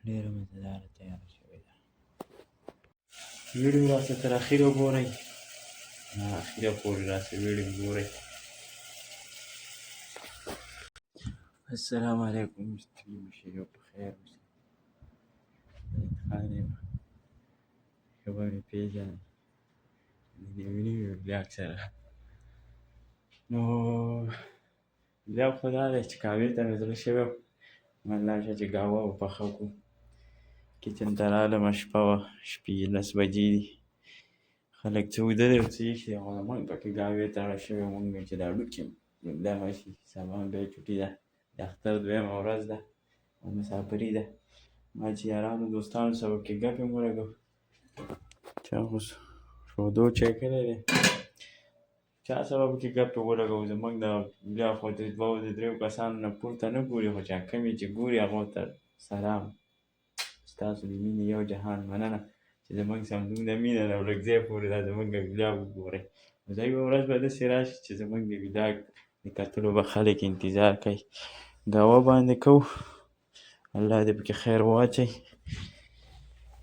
ډېره مزهداره تیاره شوې ده. ویډیو راسه تر اخره وګورئ، اخره پورې راسه ویډیو ګورئ. السلام علیکم، ستړي مشئ او په خیر اوسئ. خان یم، ښه به مې پېژنئ د یوې نوي ولاګ سره. نو ولاګ خو دا دی چې قهوې ته مې زړه شوی و، ما لاړ شه چې قهوه وپخه کړو. کچن ته رالمه، شپه وه، 11 بجې دي. خلک څه ویده دي او څه ایښي دي، خو موږ پکې قهوې ته اړه شوي، موږ چې دا ډوکي دغه شي، سبا بیا چوټي ده، د اختر دویمه ورځ ده او مسافري ده. ما چې یارانو دوستانو سره پکې ګپې مو ولګوو، چا خو شودو چای کړی دی، چا سره پکې ګپې ولګوو. زموږ د بیا خو د 2-3 کسانو نه پورته نه ګوري، خو چا کم چې ګوري هغو ته سلام. ستاسو د مینې یو جهان مننه چې زموږ سمدون د مینه نه ورک ځای پورې دا زموږ ولاګ وګورئ. نو دا یوه ورځ به داسې راشي چې زموږ د ولاګ د کتلو به خلک انتظار کوي. قهوه باندې کوو، الله دې پکې خیر واچوي.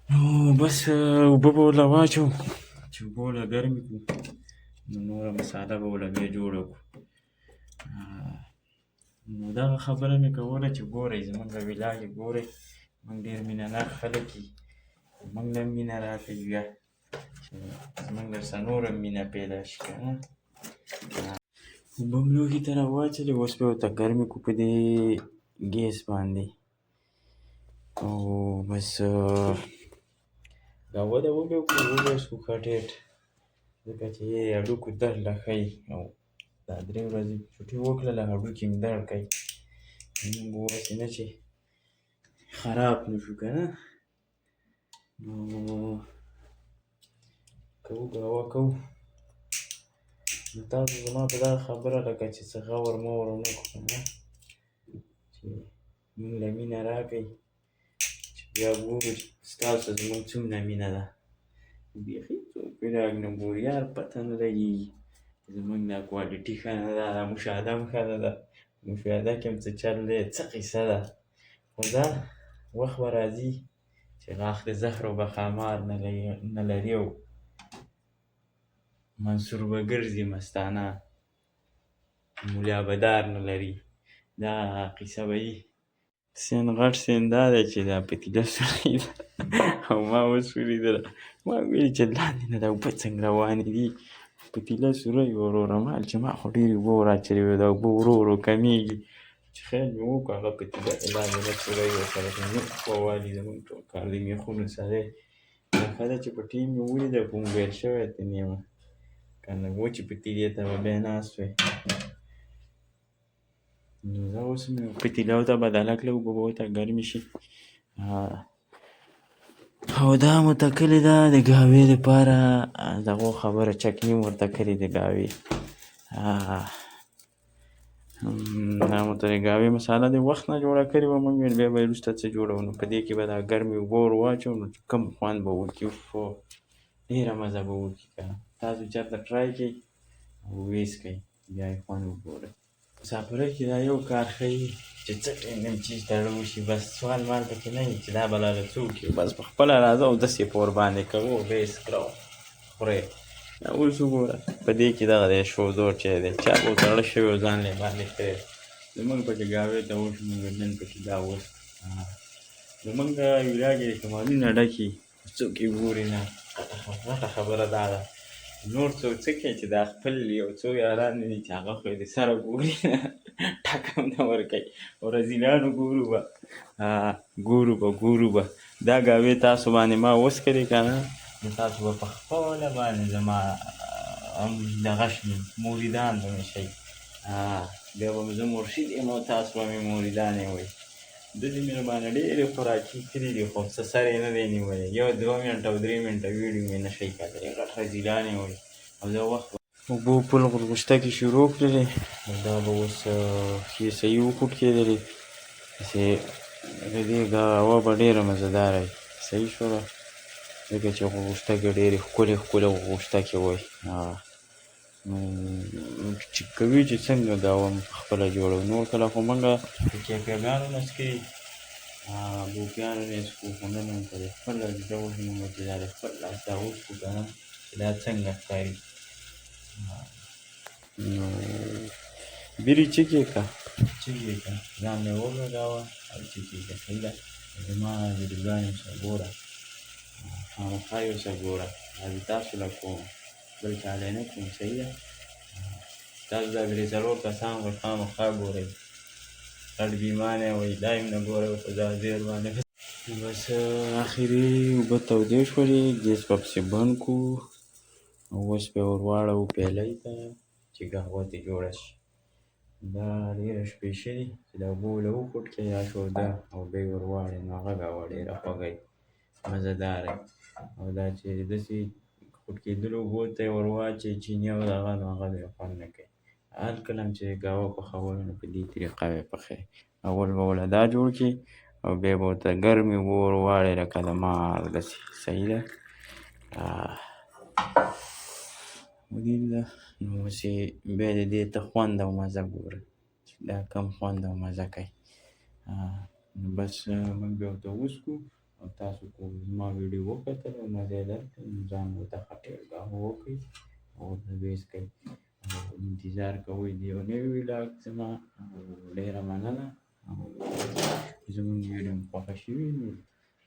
نو بس اوبه به ورله واچوو چې اوبه ورله ګرمې کړو، نو نوره مساله به ورله بیا جوړه کړو. نو دغه خبره مې کوله چې ګورئ زموږ ولاګ یې ګورئ، موږ ډېر مینه ناک خلک یو، موږ له هم مینه راکړئ بیا چې زموږ درسره نوره مینه پیدا شي که نه. اوبه مې لوښي ته راواچولې، اوس به ورته ګرمې کړو په دې ګیس باندې. او بس قهوه ده وبه وکړو، وبه وڅښو ښه ډېر، ځکه چې هډوکو درد لا ښیي او دا 3 ورځې چوټي وکړله، هډوکي مې درد کوي. موږ هسې نه چې خراب نه شو که نه. نو کوو قهوه کوو. نو تاسو زما په دغه خبره لکه چې څه غور مور ونه کړو که نه، چې موږ له مینه راکړئ، چې بیا ګورو چې ستاسو زموږ څومره مینه ده. بیخي څوک ولاګ نه ګوري، یار پته نه لګېږي چې زموږ دا کوالټي ښه نه ده، دا مشاهده هم ښه نه ده، مشاهده کې هم څه چل دی، څه قصه ده. خو دا وخت به راځي چې غاښ د زهر او بخامار نه لري او منصور به ګرځي مستانه، مولا به دار نه لري. دا قصه به وي. سیند غټ سیند دا دی چې دا پتیله سورۍ ده او ما اوس ولیدله، ما ویل چې لاندې نه دا اوبه څنګه روانې دي، پتیله سورۍ وروره. ما ویل چې ما خو ډېرې اوبه ور اچولې وې، دا اوبه ورو ورو کمیږي. چې خیر مې وکړو، هغه پتیله د لاندې نه سورۍ ورسره د میخ په والي، زموږ ټول کار د میخونو سره دی. ښه ده چې پټۍ مې ولیده، په موبایل شوی ته نه یم، که نه وچې پتیلې ته به بیا ناست وی. نو زه اوس مې پتیلو ته بدله کړه، اوبه به ورته ګرمې شي. او دا مو تکلې ده د قهوې دپاره، دغو خبره چکني مو ورته کړې د قهوې. دا مو ته د قهوې مساله د وخت نه جوړه کړې وه، موږ ویل بیا به یې وروسته څه جوړوو. نو په دې کې به دا ګرمې اوبه ور واچوو، نو کوم خوند به وکړي، ډېره مزه به وکړي که نه. تاسو چېرته ټرای کړئ او ویې څښئ، بیا یې خوند وګورئ. مسافرۍ کې دا یو کار ښیي چې څه ټینګ چیز تړه وشي، بس سوال مال پکې نه وي چې دا به لاله څه وکړي، بس په خپله راځه او داسې په ورباندې کوو او بیا یې څکره خورئ. اوس وګوره په دې کې دغه دی شودور چای دی، چا به ورته اړه شوی او ځان یې باندې کړی. زموږ پکې قهوې ته وشو، موږ نن پکې دا وڅښو. زموږ ولاګ یې کمالونه ډکي، څوک یې ګوري نه. غټه خبره دا ده نور څوک څه کوي چې دا خپل یو څو یاران دي چې هغه خو یې د سره ګوري نه، ټک هم نه ورکوي. او رذیلانو ګورو به دا قهوې تاسو باندې ما وڅښلې که نه، نو تاسو به په خپله باندې زما دغه شي موریدان به مې شئ. بیا به زه مرشد یم او تاسو به مې موریدانې وئ. ده دې مې راباندې ډېرې خوراکي کړي دي، خو څه سر یې نه دی نیولی. یو 2 منټه او 3 منټه ویډیو مې نه شئ کتلی، غټ رذیلانې وئ. او دا وخت اوبو پل غوښتکې شروع کړلې، دا به اوس ښې صحیح وکوټ کېدلې، چې د دې قهوه به ډېره مزهداره وي. صحیح شوله، ځکه چې غوښتکې ډېرې ښکلې غوښتکې وئ. چې کوي چې څنګه قهوه مې په خپله جوړوو، نور کله خو موږ د کیفیګانو نه څښي، بوګیانو نه یې څښو، خو نن هم که د خپل ډول وي نو چې دا د خپل لاس دا وڅښو که نه چې دا څنګه ښکاري. نو بیرې چکې که ځان مې وغږاوه او چکې که صحیح ده. زما ویډیوګانې اوسه ګوره، خامخا یې اوسه ګوره، دا زه تاسو له کوم، بل چا له نه کوم. صحیح ده. تاسو دا درې څلور کسان به خامخا ګورئ، غټ بیمانه وایي دا یې نه ګورئ په ځاځي ورباندې. بس اخري اوبه تودې شولې، ګیس به پسې بند کړو او اوس به یې ور واړوو پیالۍ ته چې قهوه ترې جوړه شي. دا ډېره سپېشلي چې دا اوبه له وکوټ کړئ یا شوده او بیا یې ور واړئ، نو هغه قهوه ډېره خوږه وي، مزه داره وي. او دا چې داسې کوټ کېدلو اوبو ته یې ور واچوئ چیني او دغه، نو هغه بیا خوند نه کوي. هر کله هم چې قهوه پخوئ نو په دې طریقه به یې پخوئ. اول به ورله دا جوړ کړي او بیا به ورته ګرمې اوبه ور واړئ لکه د مالګه داسې. صحیح ده. مدیر ده. نو اوس یې بیا د دې ته خوند او مزه ګوره چې دا کم خوند او مزه کوي. نو بس موږ بیا ورته وڅښو او تاسو که زما ویډیو وکتل او مزه یې درکړ نو ځان ورته قهوه وکړئ او ورته ویې څښئ او انتظار کوئ د یو نوي ولاګ زما. او ډېره مننه. او زموږ ویډیو مو خوښه شوې نو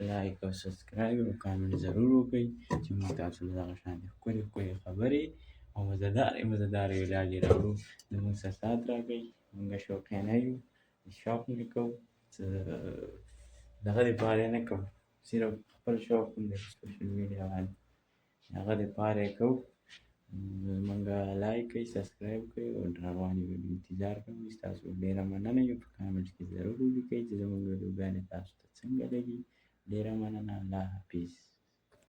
لایک او سبسکرایب او کامنټ ضرور وکړئ چې موږ تاسو له دغه شانې ښکلې ښکلې خبرې او مزهدارې ولاګې راوړو. زموږ سره سات راکړئ. موږ شوقیانه یو، شوق نه کوو، څه دغه دپاره یې نه کوو، صرف خپل شوق هم دی په سوشل میډیا باندې، هغه دپاره یې کوو. زموږ لایک کړئ، سبسکرایب کړئ او روانې ویډیو انتظار کوم. ستاسو ډېره مننه یم. په کامنټ کې ضرور ولیکئ چې زموږ ویډیوګانې تاسو ته څنګه لګي. ډېره مننه. الله حافظ.